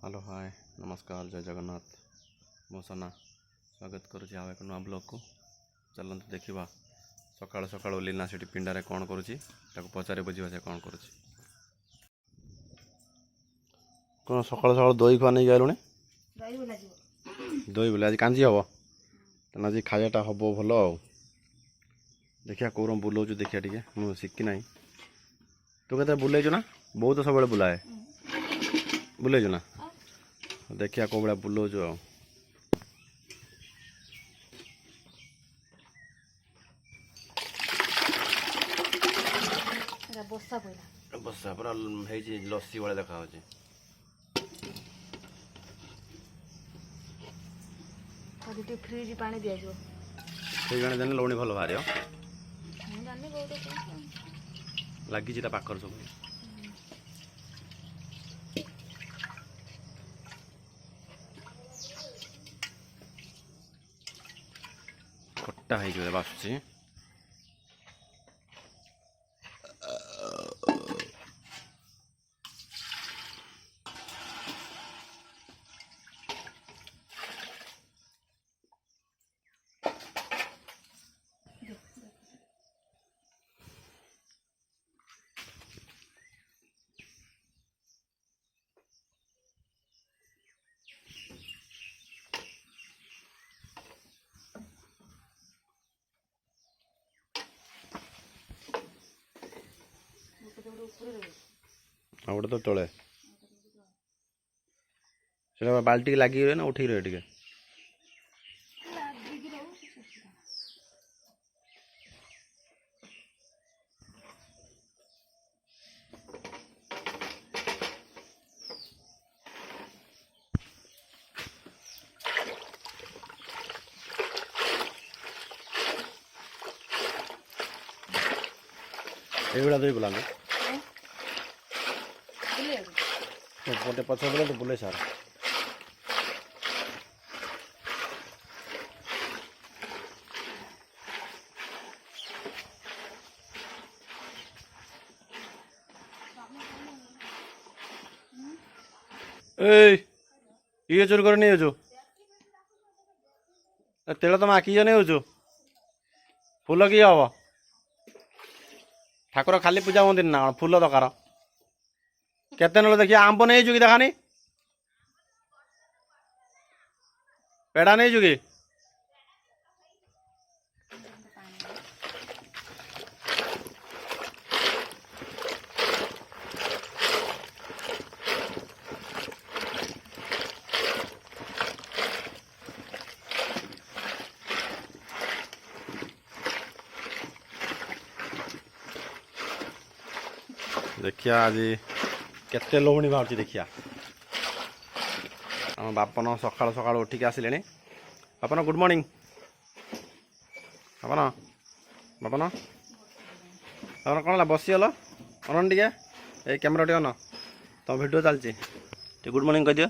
Hello hi नमस्कार जय जगन्नाथ मो सना स्वागत करुँच आउ एक नुआ ब्लॉग को चलते देखा सकाल सकाल लीना से पिंडारे कौन करुँची पचारे बुझा से कौन करुँची कौन सकाल सकाल दही खुआ नहीं गलुणी दही बोले आज कांजी हम तेना आज खायाटा हम भल आ देखिया कौन बुलाऊ देखिया टे मुझे शिखी ना तू के बुलेचु ना बहुत तो सब बुलाए बुलेचु ना देखिया कौ भाया बुलाऊ आ बसा पूरा लस्सी भाई देखा फ्रिज पानी दिया फ्रिज देने लवणी भल बाहर लगी पाखर सब खट्टा है बासुची गोटे तो तले से बाल्टी लगी रहे ना उठी रहे टे एगुड़ा दही बुला गोटे पछ बोले तो बुले सार ये चोर कर नहीं हो तेल तुम आखी नहीं हो फूल किए हम ठाकुर खाली पूजा हमें ना फूल दरकार केते ना देखिए आंब नहीं कि देखानी पेड़ा नहीं कि देखिया आज केते लोहणी बाहर देखिया आम बापन सकाल सकाल उठिक आसिले बापन गुड मॉर्निंग बापन बापन बापन कौन बसीगल अन टे ये कैमेरा टे अन तुम भिडियो चलती गुड मॉर्निंग कहीदियो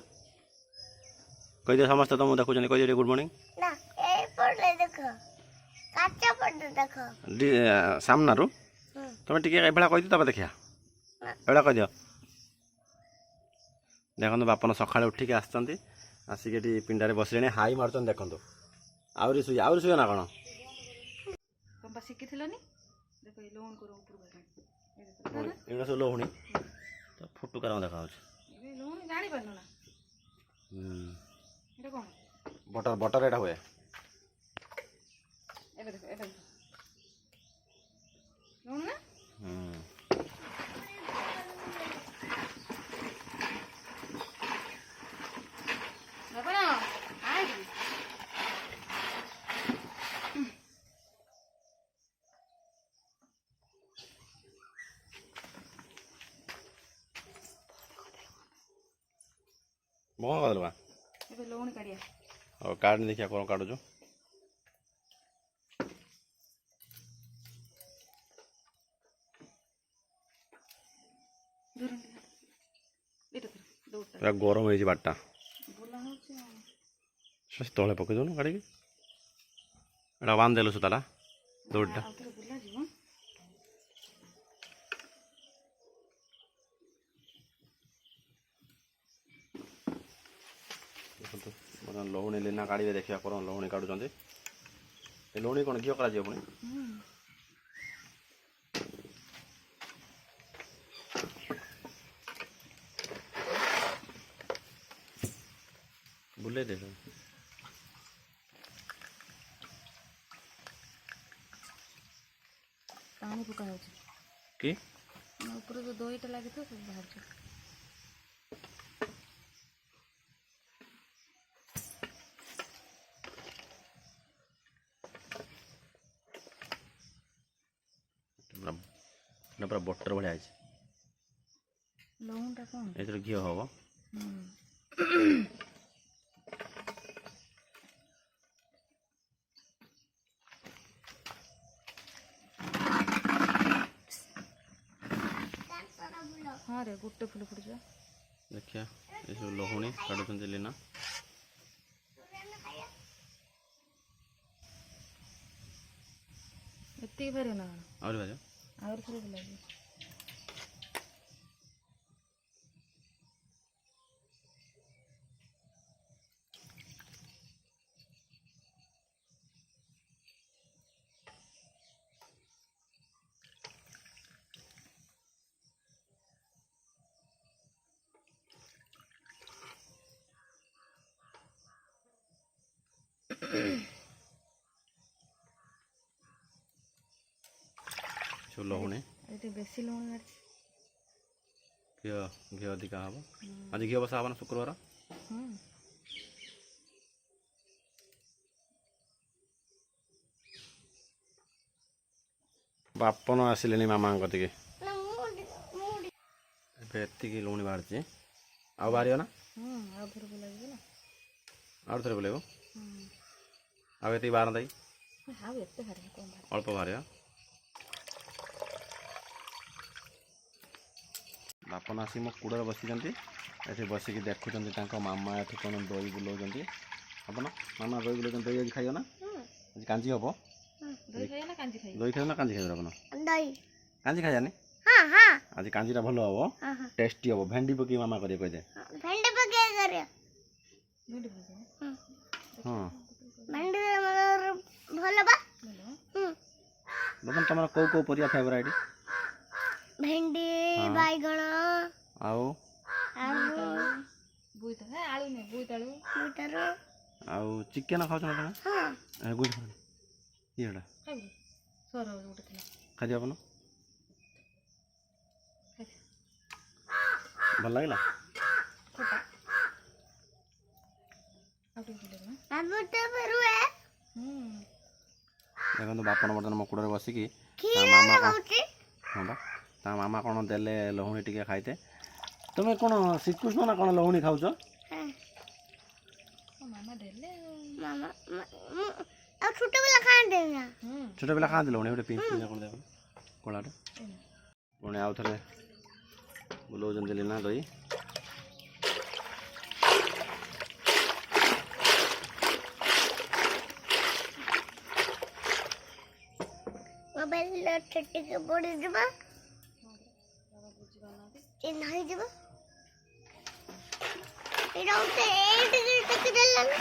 समस्त तुम देखुं कहीदियो गुड मॉर्निंग सामना रू तुम टे ये कहीदियो तब देखिया एड़ा कह दियो देखो बापन सकाଳେ उठिक आसिक पिंडारे बसले हाई मार्चन देखो आहरी शुए ना कौन एगुड़ा सब लहुणी तो फुटुकार देखा बटर बटर एटा हुए बहुत कदलवा और काट देखिए कौन काटुचु पूरा गरम हो बाटा तले पकई दौन काड़ी एटा बांध देलु सुताला दौड़टा ଦେଖନ୍ତୁ ବର୍ତ୍ତମାନ ଲହୁଣୀ ଲିନା କାଢ଼ିବେ ଦେଖିବା କ'ଣ ଲହୁଣୀ କାଢ଼ୁଛନ୍ତି। ଏ ଲହୁଣୀ କ'ଣ ଘିଅ କରାଯିବ ପୁଣି? ବୁଲେଇ ଦେ ପାଣି ପକା ହେଉଛି କି ଉପରେ ଯେଉଁ ଦହିଟା ଲାଗିଥିବ ସବୁ ବାହାରୁଛି। ପୁରା ବଟର ଭଳିଆ ଅଛି। ଲହୁଣୀଟା କ'ଣ ଏଥିରେ ଘିଅ ହବ। ହଁ ରେ ଗୋଟେ ଫୁଲ ଫୁଟିଯିବ। ଦେଖିଆ ଏସବୁ ଲହୁଣୀ କାଢ଼ୁଛନ୍ତି ଲିନା। ଏତିକି ପାରିବ ନା କ'ଣ? ଆହୁରି ଭାଜ ଆହୁରି ଥରେ ଲାଗିବ। ସବୁ ଲହୁଣୀ ଏଠି ବେଶୀ ଲହୁଣୀ ମାରିଛି। ଘିଅ ଅଧିକା ହବ। ଆଜି ଘିଅ ବସା ହବ ନା ଶୁକ୍ରବାର। ବାପନ ଆସିଲେଣି ମାମାଙ୍କ କତିକି। ଏବେ ଏତିକି ଲହୁଣୀ ବାହାରିଛି ଆଉ ବାହାରିବ ନା? ଆଉ ଥରେ ବୁଲାଯିବ ନା? ଆଉ ଥରେ ବୁଲେଇବ ଆଉ ଏତିକି ବାହାରନ୍ତା କି? ଆଉ ଏତେ ବାହାରିବ କମ୍ ବାହାରିବ। ଅଳ୍ପ ବାହାରିବ। ବାପନ ଆସି ମୋ କୂଳରେ ବସିଛନ୍ତି। ଏଠି ବସିକି ଦେଖୁଛନ୍ତି ତାଙ୍କ ମାମା ଏଠି କ'ଣ ଦହି ବୁଲାଉଛନ୍ତି। ହବ ନା ମାମା ଦହି ବୁଲାଉଛନ୍ତି। ଦହି ଆଜି ଖାଇବ ନା? ଆଜି କାଞ୍ଜି ହବ। ଦହି ଖାଇବ ନା କାଞ୍ଜି ଖାଇବ? ଦହି ଖାଇବ ନା କାଞ୍ଜି ଖାଇବ? ଆପଣ ଦହି କାଞ୍ଜି ଖାଇବାନି? ଆଜି କାଞ୍ଜିଟା ଭଲ ହବ, ଟେଷ୍ଟି ହବ। ଭେଣ୍ଡି ପକେଇ ମାମା କରିବେ କହିଦେ। ଭେଣ୍ଡି ପକେଇ କରିବ। ହଁ ଭେଣ୍ଡି ଭଲ ବା। ବର୍ତ୍ତମାନ ତମର କୋଉ କୋଉ ପରିବା ଫେଭରାଇଟ୍? ଭେଣ୍ଡି, ବାଇଗଣ ଆଉ ବୋଇତାଳୁ ଆଉ ଚିକେନ ଖାଉଛ ନା ତମେ? ଇଏଟା ଖାଇଦିଅ ଆପଣ। ଭଲ ଲାଗିଲା? ଦେଖନ୍ତୁ ବାପନ ବର୍ତ୍ତମାନ ମୋ କୂଳରେ ବସିକି ତା ମାମା ହଁ ବା ତା ମାମା କ'ଣ ଦେଲେ ଲହୁଣୀ ଟିକେ ଖାଇତେ। ତମେ କ'ଣ ଶ୍ରୀକୃଷ୍ଣ ନା କ'ଣ ଲହୁଣୀ ଖାଉଛ? ଛୋଟ ପିଲା ଖାଆନ୍ତି ନା? ଛୋଟ ପିଲା ଖାଆନ୍ତି ଲହୁଣୀ। ଗୋଟେ ପିଙ୍କ୍ କ'ଣ ଦେଖ କଳାଟା। ପୁଣି ଆଉ ଥରେ ବୁଲାଉଛନ୍ତି ଲିନା ଦହି। ମୋବାଇଲ ଟିକେ ପଡ଼ିଯିବ ଏ ନାହିଁ ଯିବ ଏଇଟା ଗୋଟେ ଏଇଠି ଟିକେ ଦେଲାନି।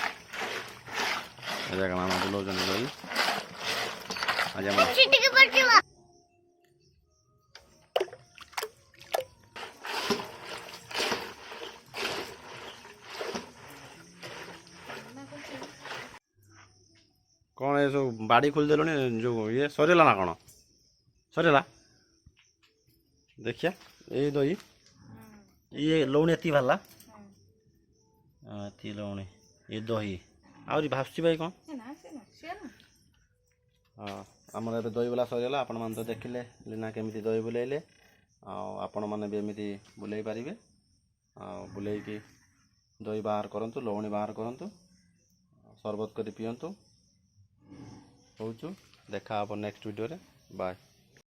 ମାମା ବୁଲାଉଛନ୍ତି ଦହି। ଆଜି ଆମ ଟିକେ ପଡ଼ିଯିବ। କ'ଣ ଏସବୁ ବାଡ଼ି ଖୋଲିଦେଲଣି? ଯେଉଁ ଇଏ ସରିଗଲା ନା କ'ଣ? ସରିଗଲା? ଦେଖିଆ ଏଇ ଦହି ଇଏ ଲହୁଣୀ ଏତିକି ବାହାରିଲା। ଏତିକି ଲହୁଣୀ ଏ ଦହି ଆହୁରି ଭାସୁଛି ଭାଇ କ'ଣ? ହଁ ଆମର ଏବେ ଦହିବଲା ସରିଗଲା। ଆପଣମାନେ ତ ଦେଖିଲେ ଲିନା କେମିତି ଦହି ବୁଲେଇଲେ। ଆଉ ଆପଣମାନେ ବି ଏମିତି ବୁଲେଇ ପାରିବେ। ଆଉ ବୁଲେଇକି ଦହି ବାହାର କରନ୍ତୁ, ଲହୁଣୀ ବାହାର କରନ୍ତୁ, ସରବତ କରି ପିଅନ୍ତୁ। କହୁଛୁ ଦେଖା ହେବ ନେକ୍ସଟ ଭିଡ଼ିଓରେ। ବାଏ।